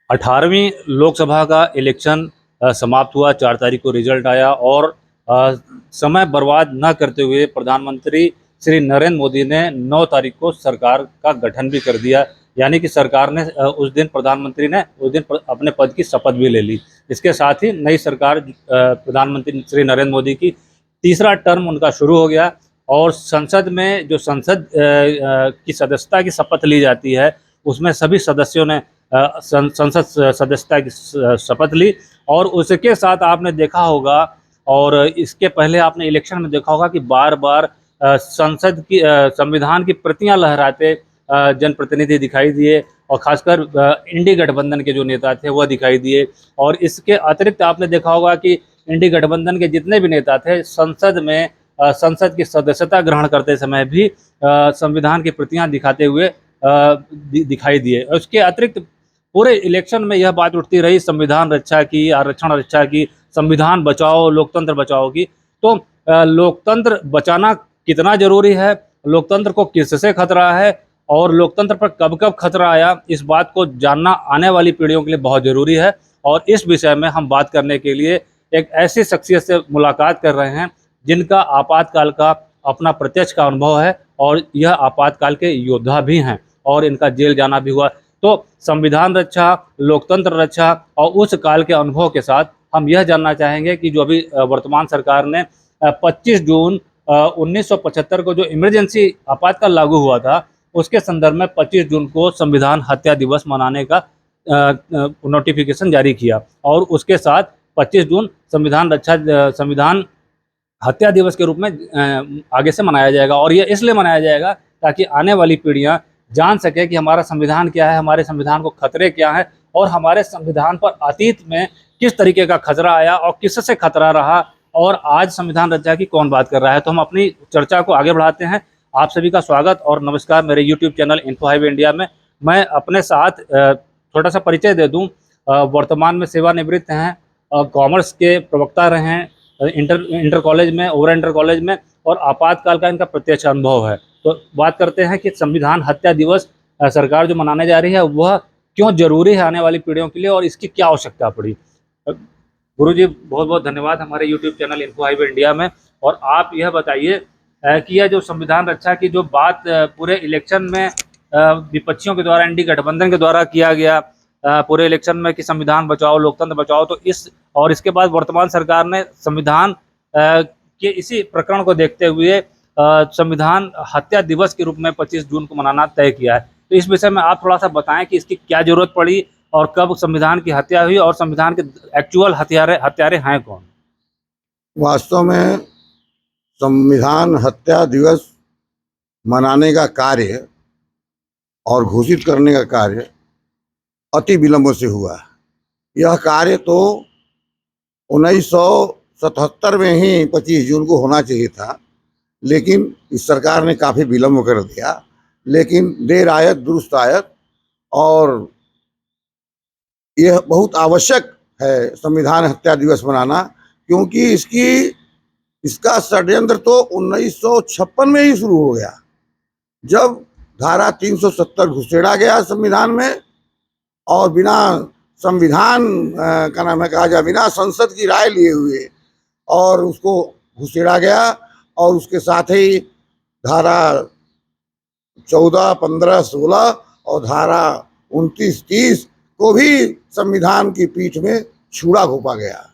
18वीं लोकसभा का इलेक्शन समाप्त हुआ। 4 तारीख को रिजल्ट आया और समय बर्बाद न करते हुए प्रधानमंत्री श्री नरेंद्र मोदी ने 9 तारीख को सरकार का गठन भी कर दिया। यानी कि सरकार ने उस दिन प्रधानमंत्री ने उस दिन अपने पद की शपथ भी ले ली। इसके साथ ही नई सरकार प्रधानमंत्री श्री नरेंद्र मोदी की तीसरा टर्म उनका शुरू हो गया और संसद में जो संसद की सदस्यता की शपथ ली जाती है उसमें सभी सदस्यों ने संसद सदस्यता की शपथ ली। और उसके साथ आपने देखा होगा और इसके पहले आपने इलेक्शन में देखा होगा कि बार बार संसद की संविधान की प्रतियां लहराते जनप्रतिनिधि दिखाई दिए और खासकर इंडी गठबंधन के जो नेता थे वह दिखाई दिए। और इसके अतिरिक्त आपने देखा होगा कि इंडी गठबंधन के जितने भी नेता थे संसद में संसद की सदस्यता ग्रहण करते समय भी संविधान की प्रतियां दिखाते हुए दिखाई दिए। उसके अतिरिक्त पूरे इलेक्शन में यह बात उठती रही संविधान रक्षा की, आरक्षण रक्षा की, संविधान बचाओ, लोकतंत्र बचाओ की। तो लोकतंत्र बचाना कितना जरूरी है, लोकतंत्र को किससे खतरा है और लोकतंत्र पर कब कब खतरा आया, इस बात को जानना आने वाली पीढ़ियों के लिए बहुत जरूरी है। और इस विषय में हम बात करने के लिए एक ऐसी शख्सियत से मुलाकात कर रहे हैं जिनका आपातकाल का अपना प्रत्यक्ष का अनुभव है और यह आपातकाल के योद्धा भी हैं और इनका जेल जाना भी हुआ। तो संविधान रक्षा, लोकतंत्र रक्षा और उस काल के अनुभव के साथ हम यह जानना चाहेंगे कि जो अभी वर्तमान सरकार ने 25 जून 1975 को जो इमरजेंसी आपातकाल लागू हुआ था उसके संदर्भ में 25 जून को संविधान हत्या दिवस मनाने का नोटिफिकेशन जारी किया और उसके साथ 25 जून संविधान हत्या दिवस के रूप में आगे से मनाया जाएगा। और यह इसलिए मनाया जाएगा ताकि आने वाली पीढ़ियां जान सके कि हमारा संविधान क्या है, हमारे संविधान को खतरे क्या हैं और हमारे संविधान पर अतीत में किस तरीके का खतरा आया और किससे खतरा रहा और आज संविधान रक्षा की कौन बात कर रहा है। तो हम अपनी चर्चा को आगे बढ़ाते हैं। आप सभी का स्वागत और नमस्कार मेरे YouTube channel info highway India में। मैं अपने साथ छोटा सा परिचय दे दूं। वर्तमान में सेवानिवृत्त हैं, कॉमर्स के प्रवक्ता रहे हैं इंटर कॉलेज में, ओवर इंटर कॉलेज में और आपातकाल का इनका प्रत्यक्ष अनुभव है। तो बात करते हैं कि संविधान हत्या दिवस सरकार जो मनाने जा रही है वह क्यों जरूरी है आने वाली पीढ़ियों के लिए और इसकी क्या आवश्यकता पड़ी। गुरु जी बहुत बहुत धन्यवाद हमारे YouTube channel info highway India में। और आप यह बताइए कि यह जो संविधान रक्षा की जो बात पूरे इलेक्शन में विपक्षियों के द्वारा, इंडी गठबंधन के द्वारा किया गया पूरे इलेक्शन में कि संविधान बचाओ, लोकतंत्र बचाओ, तो इसके बाद वर्तमान सरकार ने संविधान के इसी प्रकरण को देखते हुए संविधान हत्या दिवस के रूप में 25 जून को मनाना तय किया है। तो इस विषय में आप थोड़ा सा बताएं कि इसकी क्या जरूरत पड़ी और कब संविधान की हत्या हुई और संविधान के एक्चुअल हत्यारे हैं कौन। वास्तव में संविधान हत्या दिवस मनाने का कार्य और घोषित करने का कार्य अति विलंब से हुआ। यह कार्य तो 1977 में ही 25 जून को होना चाहिए था, लेकिन इस सरकार ने काफ़ी विलंब कर दिया। लेकिन देर आयत दुरुस्त आयत और यह बहुत आवश्यक है संविधान हत्या दिवस मनाना, क्योंकि इसका षड्यंत्र तो 1956 में ही शुरू हो गया जब धारा 370 घुसेड़ा गया संविधान में और बिना संविधान का नाम है कहा जाए बिना संसद की राय लिए हुए और उसको घुसेड़ा गया। और उसके साथ ही धारा 14, 15, 16 और धारा 29, 30 को भी संविधान की पीठ में छुड़ा घोंपा गया।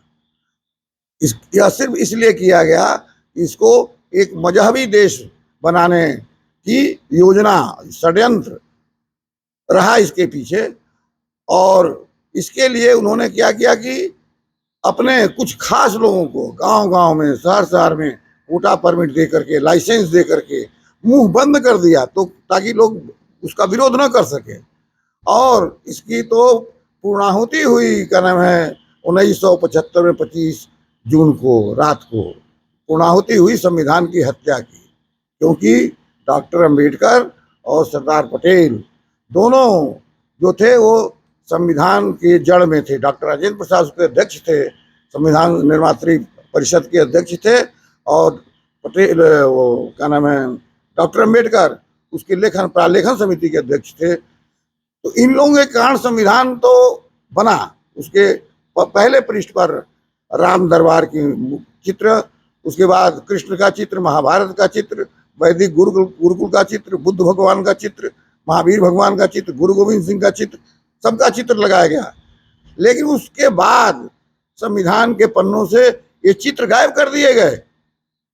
यह सिर्फ इसलिए किया गया कि इसको एक मजहबी देश बनाने की योजना, षड्यंत्र रहा इसके पीछे। और इसके लिए उन्होंने क्या किया कि अपने कुछ खास लोगों को गांव-गांव में, शहर-शहर में कोटा परमिट दे करके, लाइसेंस दे करके मुंह बंद कर दिया तो ताकि लोग उसका विरोध न कर सके। और इसकी तो पूर्णाहुति हुई क्या नाम है 1975 में 25 जून को रात को पूर्णाहुति हुई संविधान की हत्या की, क्योंकि डॉक्टर अंबेडकर और सरदार पटेल दोनों जो थे वो संविधान के जड़ में थे। डॉक्टर राजेंद्र प्रसाद उसके अध्यक्ष थे, संविधान निर्मात्री परिषद के अध्यक्ष थे और पटेल वो क्या नाम है डॉक्टर अंबेडकर उसके प्रालेखन समिति के अध्यक्ष थे। तो इन लोगों के कारण संविधान तो बना उसके पहले पृष्ठ पर राम दरबार की चित्र, उसके बाद कृष्ण का चित्र, महाभारत का चित्र, वैदिक गुरुकुल का चित्र, बुद्ध भगवान का चित्र, महावीर भगवान का चित्र, गुरु गोविंद सिंह का चित्र, सबका चित्र लगाया गया। लेकिन उसके बाद संविधान के पन्नों से ये चित्र गायब कर दिए गए।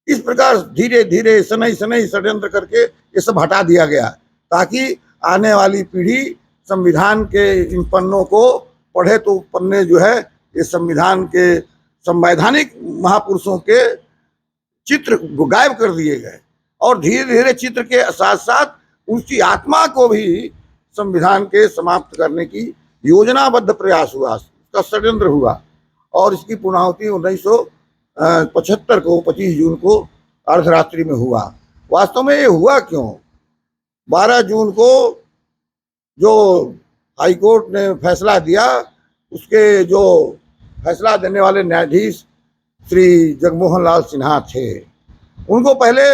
इस प्रकार धीरे धीरे शनै शनै षड्यंत्र करके ये सब हटा दिया गया, ताकि आने वाली पीढ़ी संविधान के इन पन्नों को पढ़े तो पन्ने जो है ये संविधान के संवैधानिक महापुरुषों के चित्र गायब कर दिए गए। और धीरे धीरे चित्र के साथ साथ उसकी आत्मा को भी संविधान के समाप्त करने की योजनाबद्ध प्रयास हुआ, उसका षड्यंत्र हुआ। और इसकी पूर्णाहुति 1975 को 25 जून को अर्धरात्रि में हुआ। वास्तव में ये हुआ क्यों? 12 जून को जो हाईकोर्ट ने फैसला दिया, उसके जो फैसला देने वाले न्यायाधीश श्री जगमोहन लाल सिन्हा थे, उनको पहले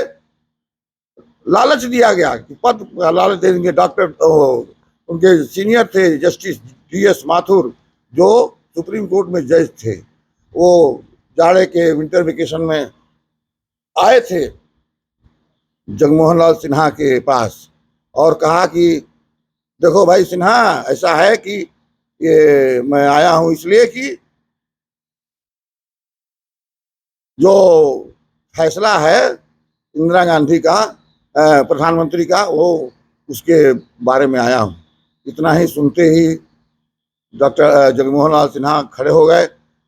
लालच दिया गया कि पद का लालच दे देंगे। डॉक्टर उनके सीनियर थे जस्टिस DS माथुर, जो सुप्रीम कोर्ट में जज थे, वो जाड़े के विंटर वेकेशन में आए थे जगमोहन लाल सिन्हा के पास और कहा कि देखो भाई सिन्हा, ऐसा है कि ये मैं आया हूं इसलिए कि जो फैसला है इंदिरा गांधी का, प्रधानमंत्री का, वो उसके बारे में आया हूं। इतना ही सुनते ही डॉक्टर जगमोहन लाल सिन्हा खड़े हो गए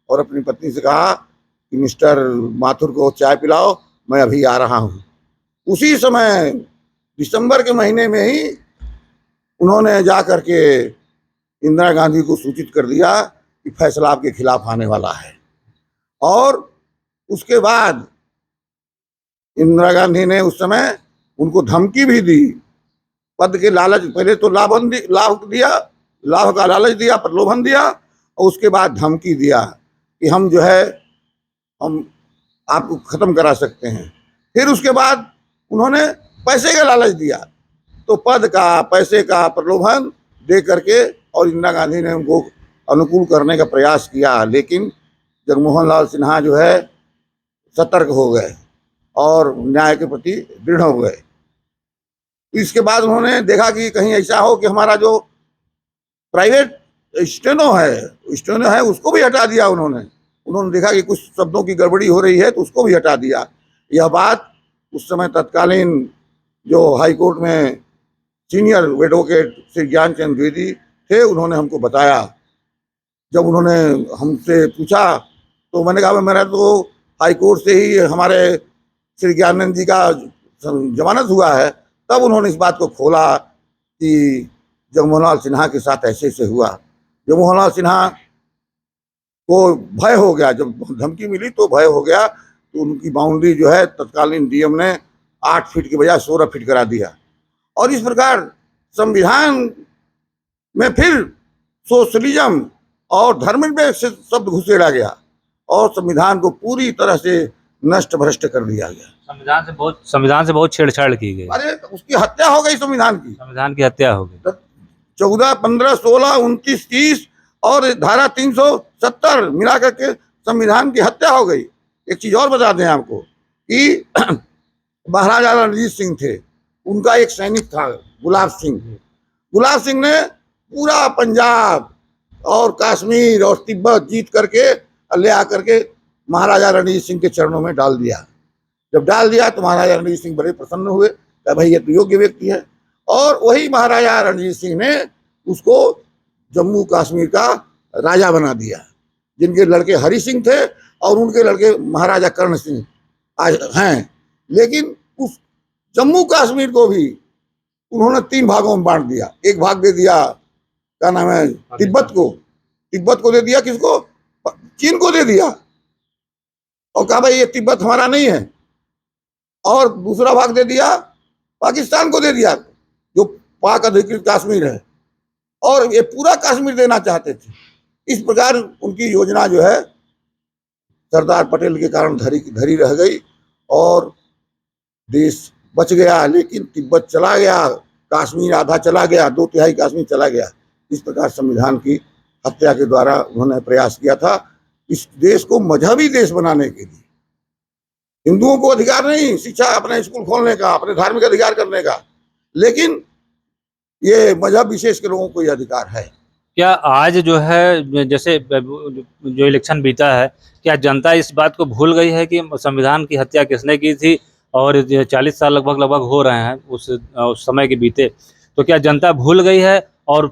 और अपनी पत्नी से कहा कि मिस्टर माथुर को चाय पिलाओ, मैं अभी आ रहा हूं। उसी समय दिसंबर के महीने में ही उन्होंने जा कर के इंदिरा गांधी को सूचित कर दिया कि फैसला आपके खिलाफ आने वाला है। और उसके बाद इंदिरा गांधी ने उस समय उनको धमकी भी दी, पद के लालच, पहले तो लाभ का लालच दिया, प्रलोभन दिया, और उसके बाद धमकी दिया कि हम जो है हम आपको खत्म करा सकते हैं। फिर उसके बाद उन्होंने पैसे का लालच दिया, तो पद का, पैसे का प्रलोभन दे करके और इंदिरा गांधी ने उनको अनुकूल करने का प्रयास किया। लेकिन जगमोहन लाल सिन्हा जो है सतर्क हो गए और न्याय के प्रति दृढ़ हो गए। इसके बाद उन्होंने देखा कि कहीं ऐसा हो कि हमारा जो प्राइवेट स्टेनो है उसको भी हटा दिया। उन्होंने देखा कि कुछ शब्दों की गड़बड़ी हो रही है तो उसको भी हटा दिया। यह बात उस समय तत्कालीन जो हाई कोर्ट में सीनियर एडवोकेट श्री ज्ञानचंद द्विवेदी थे, उन्होंने हमको बताया। जब उन्होंने हमसे पूछा तो मैंने कहा मेरा तो हाई कोर्ट से ही हमारे श्री ज्ञानंद जी का जमानत हुआ है। तब उन्होंने इस बात को खोला कि जगमोहन लाल सिन्हा के साथ ऐसे ऐसे हुआ। जगमोहन लाल सिन्हा को भय हो गया, जब धमकी मिली तो भय हो गया, तो उनकी बाउंड्री जो है तत्कालीन DM ने 8 फीट के बजाय 16 फीट करा दिया। और इस प्रकार संविधान में फिर सोशलिज्म और धर्मनिरपेक्ष शब्द घुसेड़ा गया और संविधान को पूरी तरह से नष्ट भ्रष्ट कर दिया गया। संविधान से बहुत छेड़छाड़ की गई। अरे उसकी हत्या हो गई, संविधान की हत्या हो गई। 14, 15, 16, 29, 30 और धारा 370 मिला करके संविधान की हत्या हो गई। एक चीज और बता दें आपको कि महाराजा रणजीत सिंह थे, उनका एक सैनिक था गुलाब सिंह ने पूरा पंजाब और कश्मीर और तिब्बत जीत करके ले आकर के महाराजा रणजीत सिंह के चरणों में डाल दिया। जब डाल दिया तो महाराजा रणजीत सिंह बड़े प्रसन्न हुए कि भाई ये तो योग्य व्यक्ति है। और वही महाराजा रणजीत सिंह ने उसको जम्मू कश्मीर का राजा बना दिया, जिनके लड़के हरि सिंह थे और उनके लड़के महाराजा कर्ण सिंह आज हैं। लेकिन उस जम्मू कश्मीर को भी उन्होंने 3 भागों में बांट दिया। एक भाग दे दिया, क्या नाम है, तिब्बत को दे दिया, किसको, चीन को दे दिया, और कहा भाई ये तिब्बत हमारा नहीं है। और दूसरा भाग दे दिया पाकिस्तान को दे दिया, जो पाक अधिकृत कश्मीर है, और ये पूरा कश्मीर देना चाहते थे। इस प्रकार उनकी योजना जो है सरदार पटेल के कारण धरी रह गई और देश बच गया। लेकिन तिब्बत चला गया, कश्मीर आधा चला गया, 2/3 कश्मीर चला गया। इस प्रकार संविधान की हत्या के द्वारा उन्होंने प्रयास किया था इस देश को मजहबी देश बनाने के लिए। हिंदुओं को अधिकार नहीं शिक्षा अपने स्कूल खोलने का, अपने धार्मिक अधिकार करने का, लेकिन ये मजहब विशेष के लोगों को ये अधिकार है। क्या आज जो है जैसे जो इलेक्शन बीता है, क्या जनता इस बात को भूल गई है कि संविधान की हत्या किसने की थी? और 40 साल लगभग लगभग हो रहे हैं उस समय के बीते, तो क्या जनता भूल गई है? और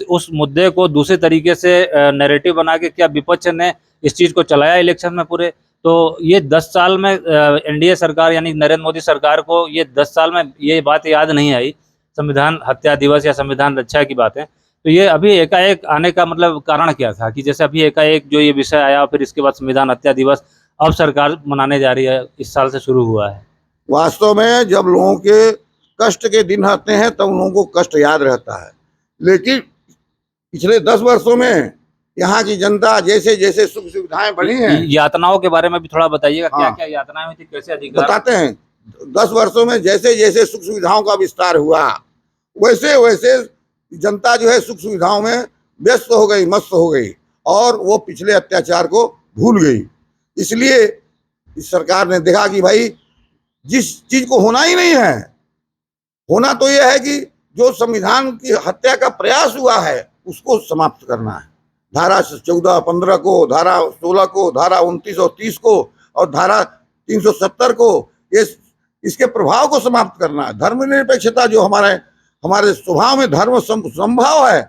उस मुद्दे को दूसरे तरीके से नैरेटिव बना के क्या विपक्ष ने इस चीज़ को चलाया इलेक्शन में पूरे? तो ये 10 साल में एनडीए सरकार यानी नरेंद्र मोदी सरकार को ये 10 साल में ये बात याद नहीं आई, संविधान हत्या दिवस या संविधान रक्षा की बातें। तो ये अभी एकाएक आने का मतलब कारण क्या था कि जैसे अभी एकाएक जो ये विषय आया, फिर इसके बाद संविधान हत्या दिवस अब सरकार मनाने जा रही है, इस साल से शुरू हुआ है? वास्तव में जब लोगों के कष्ट के दिन आते हैं तब लोगों को कष्ट याद रहता है, लेकिन पिछले 10 वर्षों में यहाँ की जनता जैसे जैसे सुख सुविधाएं बढ़ी हैं। यातनाओं के बारे में भी थोड़ा बताइएगा, क्या हाँ। क्या यातनाएं हुई थी, कैसे अधिकार? बताते हैं। 10 वर्षों में जैसे जैसे सुख सुविधाओं का विस्तार हुआ वैसे वैसे जनता जो है सुख सुविधाओं में व्यस्त हो गई, मस्त हो गई, और वो पिछले अत्याचार को भूल गई। इसलिए इस सरकार ने देखा कि भाई जिस चीज को होना ही नहीं है, होना तो यह है कि जो संविधान की हत्या का प्रयास हुआ है उसको समाप्त करना है। धारा 14, 15 को, धारा 16 को, धारा 29 और 30 को और धारा 370 को, ये इसके प्रभाव को समाप्त करना है। धर्मनिरपेक्षता जो हमारे स्वभाव में धर्म संभाव है,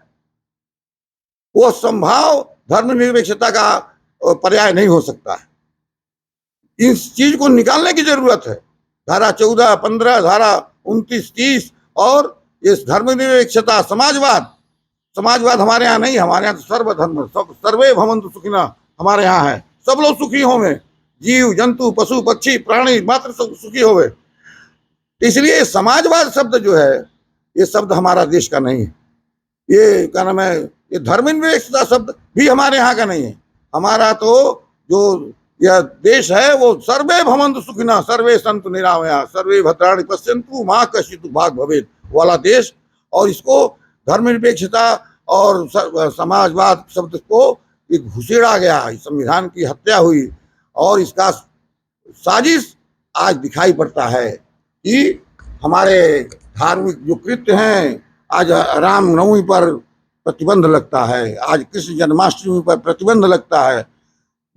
वो संभाव धर्मनिरपेक्षता का पर्याय नहीं हो सकता है। इस चीज को निकालने की जरूरत है। धारा 14, 15, धारा 29, 30 और ये धर्मनिरपेक्षता, समाजवाद हमारे यहाँ नहीं, हमारे यहाँ तो सर्वधर्म सर्वे भवन्तु सुखिनः हमारे यहाँ है। सब लोग सुखी होवे, जीव जंतु पशु पक्षी प्राणी मात्र सब सुखी होवे। इसलिए समाजवाद शब्द जो है ये शब्द हमारा देश का नहीं है। ये क्या नाम है, ये धर्मनिरपेक्षता शब्द भी हमारे यहाँ का नहीं है। हमारा तो जो यह देश है वो सर्वे भवन्तु सुखिनः सर्वे सन्तु निरामयाः सर्वे भद्राणि पश्यन्तु मा कश्चित् भाग् भवेत् वाला देश, और इसको धर्मनिरपेक्षता और समाजवाद शब्द को एक घुसेड़ा गया। संविधान की हत्या हुई और इसका साजिश आज दिखाई पड़ता है कि हमारे धार्मिक जो कृत्य हैं, आज रामनवमी पर प्रतिबंध लगता है, आज कृष्ण जन्माष्टमी पर प्रतिबंध लगता है।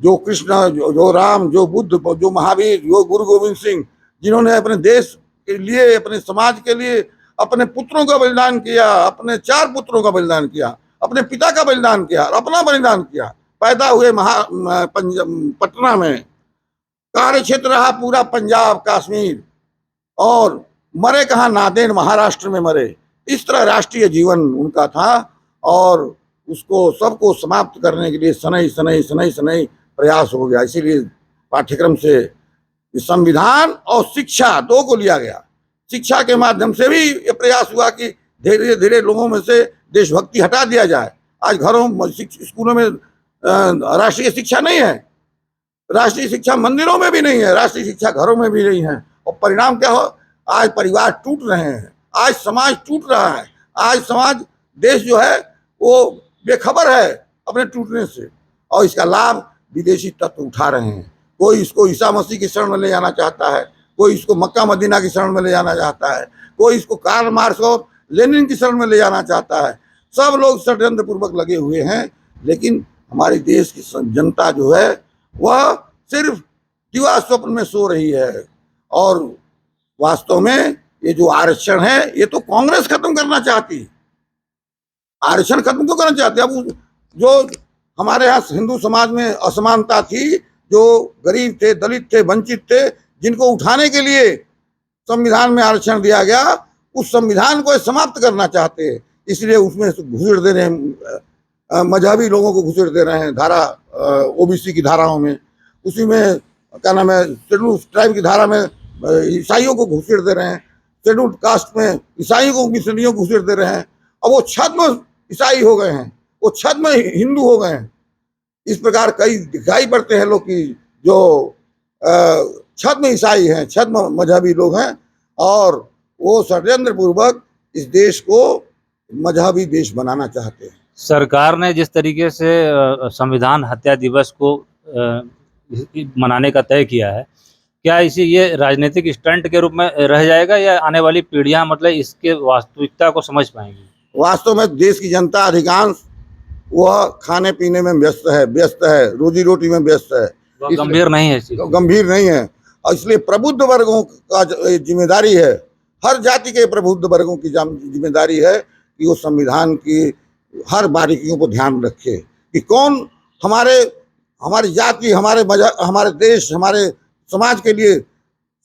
जो कृष्ण, जो राम, जो बुद्ध, जो महावीर, जो गुरु गोविंद सिंह, जिन्होंने अपने देश के लिए, अपने समाज के लिए अपने पुत्रों का बलिदान किया, अपने 4 पुत्रों का बलिदान किया, अपने पिता का बलिदान किया और अपना बलिदान किया। पैदा हुए पटना में, कार्य क्षेत्र रहा पूरा पंजाब कश्मीर, और मरे कहाँ, नांदेड़ महाराष्ट्र में मरे। इस तरह राष्ट्रीय जीवन उनका था और उसको सबको समाप्त करने के लिए सनई प्रयास हो गया। इसीलिए पाठ्यक्रम से संविधान और शिक्षा 2 को लिया गया। शिक्षा के माध्यम से भी ये प्रयास हुआ कि धीरे धीरे लोगों में से देशभक्ति हटा दिया जाए। आज घरों स्कूलों में राष्ट्रीय शिक्षा नहीं है, राष्ट्रीय शिक्षा मंदिरों में भी नहीं है, राष्ट्रीय शिक्षा घरों में भी नहीं है, और परिणाम क्या हो, आज परिवार टूट रहे हैं, आज समाज टूट रहा है, आज समाज, देश जो है वो बेखबर है अपने टूटने से, और इसका लाभ विदेशी तत्व उठा रहे हैं। कोई इसको ईसा मसीह की शरण में ले जाना चाहता है, कोई इसको मक्का मदीना की शरण में ले जाना चाहता है, कोई इसको कार्ल मार्क्स और लेनिन की शरण में ले जाना चाहता है। सब लोग षड्यंत्र पूर्वक लगे हुए हैं, लेकिन हमारे देश की जनता जो है वह सिर्फ दिवा स्वप्न में सो रही है। और वास्तव में ये जो आरक्षण है ये तो कांग्रेस खत्म करना चाहती है। आरक्षण खत्म क्यों करना चाहती है? अब जो हमारे यहाँ हिंदू समाज में असमानता थी, जो गरीब थे, दलित थे, वंचित थे, जिनको उठाने के लिए संविधान में आरक्षण दिया गया, उस संविधान को समाप्त करना चाहते हैं। इसलिए उसमें घुसेड़ दे रहे हैं, मजहबी लोगों को घुसेड़ दे रहे हैं धारा ओबीसी की धाराओं में, उसी में क्या नाम है शेड्यूल ट्राइब की धारा में ईसाइयों को घुसेड़ दे रहे हैं, शेड्यूल्ड कास्ट में ईसाइयों को, मिशनरियों को घुसेड़ दे रहे हैं। अब वो छद्म ईसाई हो गए हैं, वो छद्म हिंदू हो गए हैं। इस प्रकार कई दिखाई पड़ते हैं लोग कि जो छद्म ईसाई हैं, छद्म मजहबी लोग हैं, और वो षड्यंत्र पूर्वक इस देश को मजहबी देश बनाना चाहते हैं। सरकार ने जिस तरीके से संविधान हत्या दिवस को मनाने का तय किया है, क्या इसे ये राजनीतिक स्टंट के रूप में रह जाएगा या आने वाली पीढ़ियां मतलब इसके वास्तविकता को समझ पाएंगी? वास्तव में देश की जनता अधिकांश वह खाने पीने में व्यस्त है, रोजी रोटी में व्यस्त है, वह गंभीर नहीं है इस चीज़? गंभीर नहीं है। और इसलिए प्रबुद्ध वर्गों का जिम्मेदारी है, हर जाति के प्रबुद्ध वर्गों की जिम्मेदारी है कि वो संविधान की हर बारीकियों को ध्यान रखे कि कौन हमारी जाति, हमारे देश, हमारे समाज के लिए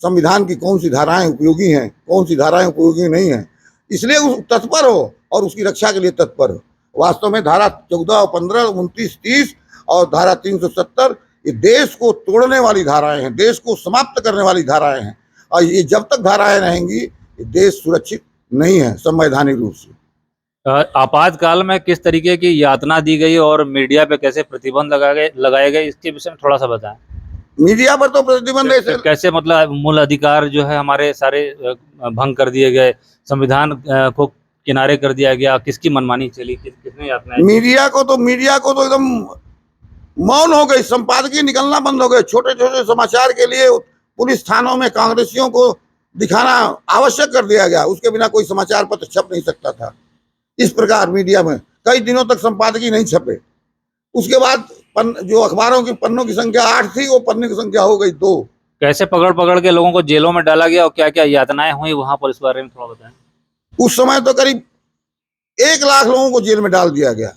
संविधान की कौन सी धाराएं उपयोगी हैं, कौन सी धाराएं उपयोगी नहीं हैं। इसलिए उस तत्पर हो और उसकी रक्षा के लिए तत्पर हो। वास्तव में धारा 14, 15, 29, 30 और धारा 370 ये देश को तोड़ने वाली धाराएं हैं, देश को समाप्त करने वाली धाराएं हैं। और ये जब तक धाराएं रहेंगी ये देश सुरक्षित नहीं है संवैधानिक रूप से। आपातकाल में किस तरीके की यातना दी गई और मीडिया पे कैसे प्रतिबंध लगाए गए इसके विषय में थोड़ा सा बताएं। मीडिया पर तो प्रतिबंध ऐसे कैसे मतलब मूल अधिकार जो है हमारे सारे भंग कर दिए गए, संविधान को किनारे कर दिया गया, किसकी मनमानी चली, किसने यातनाएं? मीडिया को तो एकदम मौन हो गई, संपादकीय निकलना बंद हो गए। छोटे छोटे समाचार के लिए पुलिस थानों में कांग्रेसियों को दिखाना आवश्यक कर दिया गया, उसके बिना कोई समाचार पत्र छप नहीं सकता था। इस प्रकार मीडिया में कई दिनों तक संपादकीय नहीं छपे। उसके बाद जो अखबारों की पन्नों की संख्या 8 थी वो पन्ने की संख्या हो गई 2। कैसे पकड़ के लोगों को जेलों में डाला गया और क्या क्या यातनाएं हुई वहां पर, इस बारे में थोड़ा बताएं। उस समय तो करीब 1 लाख लोगों को जेल में डाल दिया गया।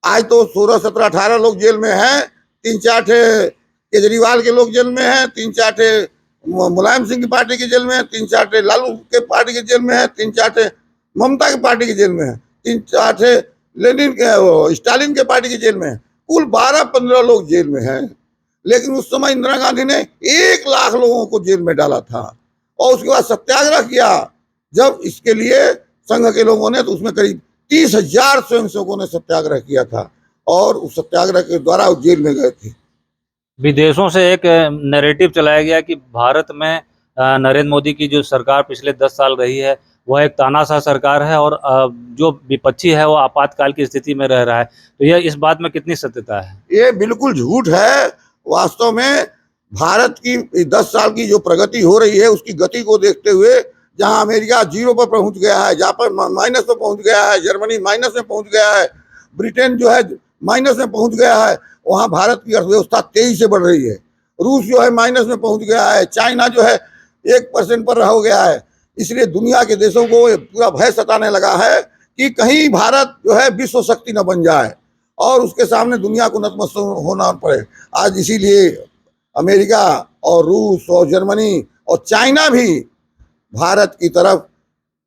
आज तो 16, 17, 18 लोग जेल में हैं। 3-4 केजरीवाल के लोग जेल में हैं, 3-4 मुलायम सिंह की पार्टी के जेल में है, 3-4 लालू के पार्टी के जेल में है, 3-4 ममता की पार्टी के जेल में है, 3-4 स्टालिन के पार्टी के जेल में है। कुल 12-15 लोग जेल में हैं। लेकिन उस समय इंदिरा गांधी ने 1 लाख लोगों को जेल में डाला था और उसके बाद सत्याग्रह किया। जब इसके लिए संघ के लोगों ने, तो उसमें करीब 30,000 स्वयंसेवकों ने सत्याग्रह किया था और उस सत्याग्रह के द्वारा वो जेल में गए थे। विदेशों से एक नैरेटिव चलाया गया कि भारत में नरेंद्र मोदी की जो सरकार पिछले 10 साल रही है वह एक तानाशाह सरकार है और जो विपक्षी है वो आपातकाल की स्थिति में रह रहा है, तो यह इस बात में कितनी सत्यता है? ये बिल्कुल झूठ है। वास्तव में भारत की 10 साल की जो प्रगति हो रही है उसकी गति को देखते हुए, जहां अमेरिका 0 पर पहुंच गया है, जापान माइनस में पहुंच गया है, जर्मनी माइनस में पहुंच गया है, ब्रिटेन जो है माइनस में पहुंच गया है, वहां भारत की अर्थव्यवस्था तेजी से बढ़ रही है। रूस जो है माइनस में पहुंच गया है, चाइना जो है 1% पर हो गया है। इसलिए दुनिया के देशों को पूरा भय सताने लगा है कि कहीं भारत जो है विश्व शक्ति न बन जाए और उसके सामने दुनिया को नतमस्तक होना पड़े। आज इसीलिए अमेरिका और रूस और जर्मनी और चाइना भी भारत की तरफ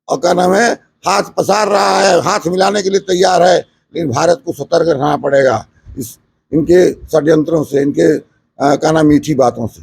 और क्या नाम है हाथ पसार रहा है, हाथ मिलाने के लिए तैयार है। लेकिन भारत को सतर्क रहना पड़ेगा इनके षड्यंत्रों से, इनके क्या नाम मीठी बातों से।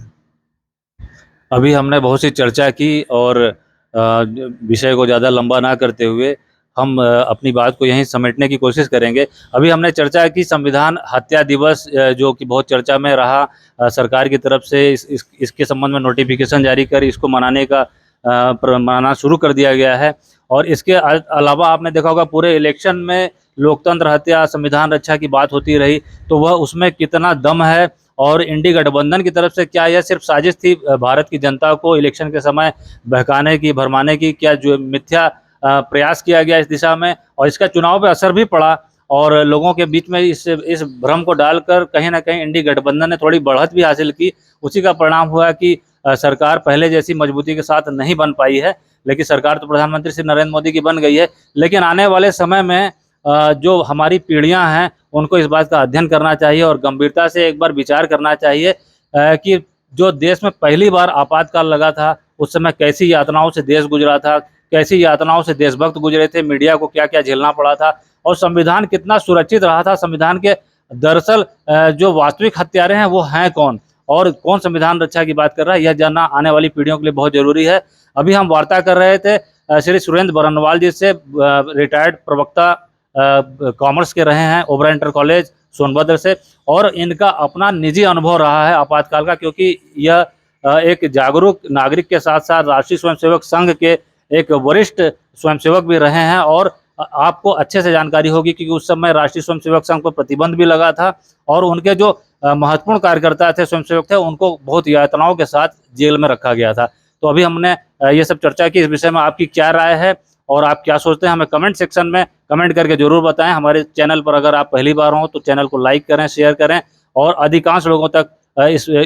अभी हमने बहुत सी चर्चा की और विषय को ज़्यादा लंबा ना करते हुए हम अपनी बात को यहीं समेटने की कोशिश करेंगे। अभी हमने चर्चा की संविधान हत्या दिवस जो कि बहुत चर्चा में रहा, सरकार की तरफ से इसके संबंध में नोटिफिकेशन जारी कर इसको मनाना शुरू कर दिया गया है। और इसके अलावा आपने देखा होगा पूरे इलेक्शन में लोकतंत्र हत्या, संविधान रक्षा की बात होती रही, तो वह उसमें कितना दम है और इंडी गठबंधन की तरफ से क्या यह सिर्फ साजिश थी भारत की जनता को इलेक्शन के समय बहकाने की, भरमाने की, क्या जो मिथ्या प्रयास किया गया इस दिशा में और इसका चुनाव पे असर भी पड़ा और लोगों के बीच में इस भ्रम को डालकर कहीं ना कहीं इंडी गठबंधन ने थोड़ी बढ़त भी हासिल की। उसी का परिणाम हुआ कि सरकार पहले जैसी मजबूती के साथ नहीं बन पाई है, लेकिन सरकार तो प्रधानमंत्री श्री नरेंद्र मोदी की बन गई है। लेकिन आने वाले समय में जो हमारी पीढ़ियां हैं उनको इस बात का अध्ययन करना चाहिए और गंभीरता से एक बार विचार करना चाहिए कि जो देश में पहली बार आपातकाल लगा था उस समय कैसी यातनाओं से देश गुजरा था, कैसी यातनाओं से देशभक्त गुजरे थे, मीडिया को क्या क्या झेलना पड़ा था और संविधान कितना सुरक्षित रहा था। संविधान के दरअसल जो वास्तविक हत्यारे हैं वो हैं कौन और कौन संविधान रक्षा की बात कर रहा है, यह जानना आने वाली पीढ़ियों के लिए बहुत जरूरी है। अभी हम वार्ता कर रहे थे श्री सुरेंद्र बरनवाल जी से, रिटायर्ड प्रवक्ता कॉमर्स के रहे हैं ओबरा इंटर कॉलेज सोनभद्र से, और इनका अपना निजी अनुभव रहा है आपातकाल का, क्योंकि यह एक जागरूक नागरिक के साथ साथ राष्ट्रीय स्वयंसेवक संघ के एक वरिष्ठ स्वयंसेवक भी रहे हैं और आपको अच्छे से जानकारी होगी, क्योंकि उस समय राष्ट्रीय स्वयंसेवक संघ पर प्रतिबंध भी लगा था और उनके जो महत्वपूर्ण कार्यकर्ता थे, स्वयंसेवक थे, उनको बहुत यातनाओं के साथ जेल में रखा गया था। तो अभी हमने ये सब चर्चा की। इस विषय में आपकी क्या राय है और आप क्या सोचते हैं, हमें कमेंट सेक्शन में कमेंट करके जरूर बताएं। हमारे चैनल पर अगर आप पहली बार हो तो चैनल को लाइक करें, शेयर करें और अधिकांश लोगों तक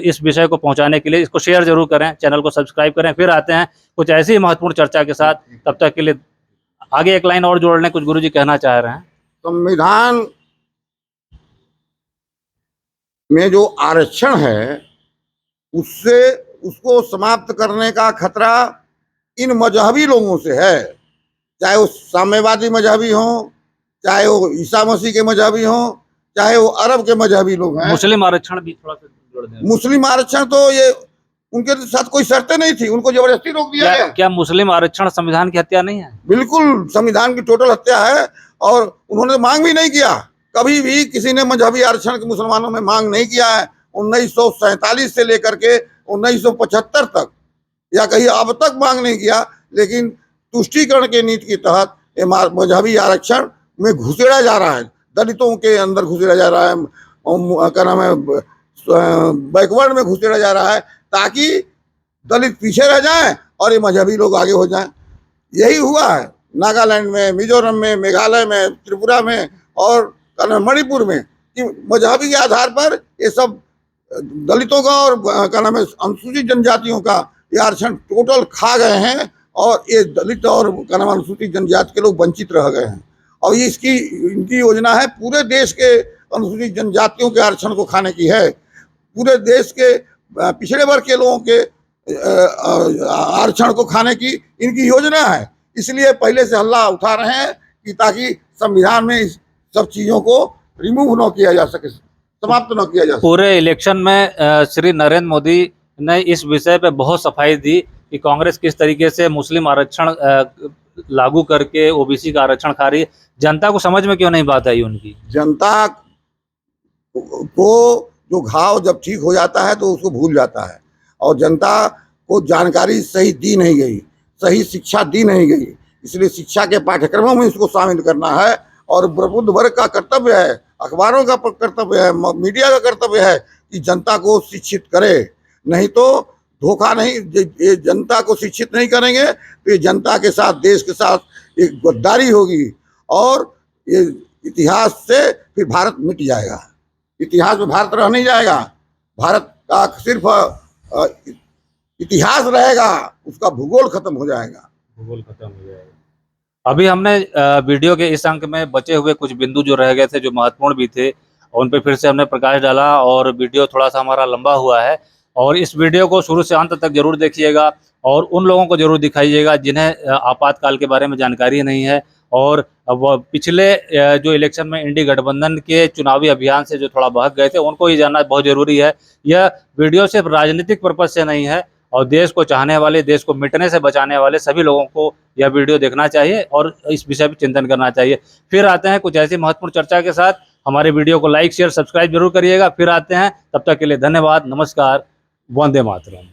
इस विषय को पहुंचाने के लिए इसको शेयर जरूर करें, चैनल को सब्सक्राइब करें। फिर आते हैं कुछ ऐसी महत्वपूर्ण चर्चा के साथ, तब तक के लिए आगे एक लाइन और जोड़ लें, कुछ गुरुजी कहना चाह रहे हैं। संविधान में जो आरक्षण है उससे उसको समाप्त करने का खतरा इन मजहबी लोगों से है, चाहे वो साम्यवादी मजहबी हो, चाहे वो ईसा मसीह के मजहबी हो, चाहे वो अरब के मजहबी लोग हैं। मुस्लिम आरक्षण भी थोड़ा सा जोड़ दें। मुस्लिम आरक्षण तो ये उनके साथ कोई शर्तें नहीं थी, उनको जबरदस्ती रोक दिया गया। क्या मुस्लिम आरक्षण संविधान की हत्या नहीं है? बिल्कुल संविधान की टोटल हत्या है और उन्होंने मांग भी नहीं किया, कभी भी किसी ने मजहबी आरक्षण के मुसलमानों में मांग नहीं किया है। 1947 से लेकर के 1975 तक या कहीं अब तक मांग नहीं किया, लेकिन तुष्टीकरण के नीति के तहत ये मजहबी आरक्षण में घुसेड़ा जा रहा है, दलितों के अंदर घुसेड़ा जा रहा है, क्या नाम है, बैकवर्ड में घुसेड़ा जा रहा है, ताकि दलित पीछे रह जाएं और ये मजहबी लोग आगे हो जाएं। यही हुआ है नागालैंड में, मिजोरम में, मेघालय में, त्रिपुरा में और मणिपुर में, कि मजहबी के आधार पर ये सब दलितों का और क्या नाम है अनुसूचित जनजातियों का ये आरक्षण टोटल खा गए हैं और ये दलित और क्या नाम अनुसूचित जनजाति के लोग वंचित रह गए हैं। और ये इनकी योजना है पूरे देश के अनुसूचित जनजातियों के आरक्षण को खाने की है, पूरे देश के पिछड़े वर्ग के लोगों के आरक्षण को खाने की इनकी योजना है। इसलिए पहले से हल्ला उठा रहे हैं कि ताकि संविधान में इस सब चीजों को रिमूव न किया जा सके, समाप्त न किया जा सके। पूरे इलेक्शन में श्री नरेंद्र मोदी ने इस विषय पे बहुत सफाई दी कि कांग्रेस किस तरीके से मुस्लिम आरक्षण लागू करके ओबीसी का आरक्षण खा रही है। जनता को समझ में क्यों नहीं बात आई उनकी? जनता को जो घाव जब ठीक हो जाता है तो उसको भूल जाता है, और जनता को जानकारी सही दी नहीं गई, सही शिक्षा दी नहीं गई। इसलिए शिक्षा के पाठ्यक्रमों में इसको शामिल करना है और प्रबुद्ध वर्ग का कर्तव्य है, अखबारों का कर्तव्य है, मीडिया का कर्तव्य है कि जनता को शिक्षित करे। नहीं तो धोखा नहीं, ये जनता को शिक्षित नहीं करेंगे तो ये जनता के साथ, देश के साथ एक गद्दारी होगी और ये इतिहास से फिर भारत मिट जाएगा। इतिहास में भारत रह नहीं जाएगा, भारत का सिर्फ इतिहास रहेगा, उसका भूगोल खत्म हो जाएगा। भूगोल खत्म हो जाएगा। अभी हमने वीडियो के इस अंक में बचे हुए कुछ बिंदु जो रह गए थे, जो महत्वपूर्ण भी थे, उन पे फिर से हमने प्रकाश डाला और वीडियो थोड़ा सा हमारा लंबा हुआ है। और इस वीडियो को शुरू से अंत तक जरूर देखिएगा और उन लोगों को जरूर दिखाइएगा जिन्हें आपातकाल के बारे में जानकारी नहीं है और वो पिछले जो इलेक्शन में इंडी गठबंधन के चुनावी अभियान से जो थोड़ा बहक गए थे, उनको ही जानना बहुत जरूरी है। यह वीडियो सिर्फ राजनीतिक पर्पज से नहीं है और देश को चाहने वाले, देश को मिटने से बचाने वाले सभी लोगों को यह वीडियो देखना चाहिए और इस विषय पर चिंतन करना चाहिए। फिर आते हैं कुछ ऐसी महत्वपूर्ण चर्चा के साथ। हमारे वीडियो को लाइक, शेयर, सब्सक्राइब जरूर करिएगा। फिर आते हैं, तब तक के लिए धन्यवाद, नमस्कार, वंदे मातरम।